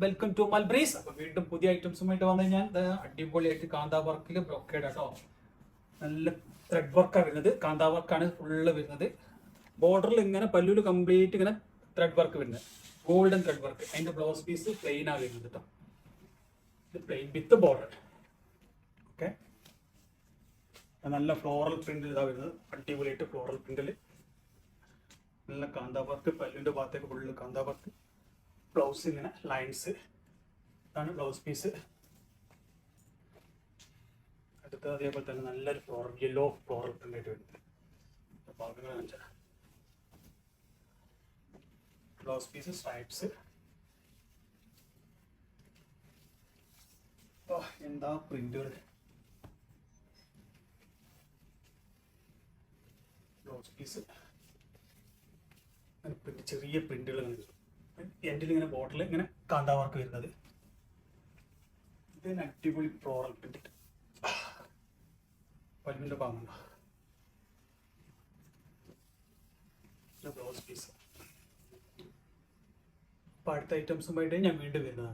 Welcome to മൽബ്രീസ്. അപ്പൊ വീണ്ടും പുതിയ ഐറ്റംസുമായിട്ട് വന്നു കഴിഞ്ഞാൽ അടിപൊളിയായിട്ട് കാന്താ വർക്കിൽ ബ്രൊക്കേഡ് കേട്ടോ. നല്ല ത്രെഡ് വർക്കാണ് വരുന്നത്. കാന്താ വർക്കാണ് ഫുള്ള് വരുന്നത്. ബോർഡറിൽ ഇങ്ങനെ പല്ലൂല് കംപ്ലീറ്റ് ഇങ്ങനെ ത്രെഡ് വർക്ക് വരുന്നത്, ഗോൾഡൻ ത്രെഡ് വർക്ക്. അതിന്റെ ബ്ലൗസ് പീസ് പ്ലെയിൻ ആണ് വരുന്നത് കേട്ടോ. ഇത് പ്ലെയിൻ വിത്ത് ബോർഡർ. ഓക്കെ, നല്ല ഫ്ലോറൽ പ്രിന്റ് ഇതാ വരുന്നത്. അടിപൊളിയായിട്ട് ഫ്ലോറൽ പ്രിന്റിൽ നല്ല കാന്താ വർക്ക്. പല്ലുവിന്റെ ഭാഗത്തേക്ക് ഫുള്ള് കാന്താ വർക്ക്. ബ്ലൗസ് ഇങ്ങനെ ലൈൻസ്, ഇതാണ് ബ്ലൗസ് പീസ്. അടുത്തത് അതേപോലെ തന്നെ നല്ലൊരു ഫ്ലോറൽ യെല്ലോ ഫ്ലോറൽ പ്രിന്റ് ആയിട്ട് വരുന്നത്. Blouse piece stripes. എന്താ പ്രിന്റുകൾ! ബ്ലൗസ് പീസ് ചെറിയ പ്രിന്റുകൾ എൻഡിൽ ഇങ്ങനെ ബോർഡറിൽ ഇങ്ങനെ കാന്താ വർക്ക് വരുന്നത്. ഇത് അടിപൊളി ഫ്ലോറൽ പ്രിന്റ്. പല്ലിന്റെ ഭാഗമുണ്ടോ ബ്ലൗസ് പീസ്. അപ്പോൾ അടുത്ത ഐറ്റംസുമായിട്ട് ഞാൻ വീണ്ടും വരുന്നതാണ്.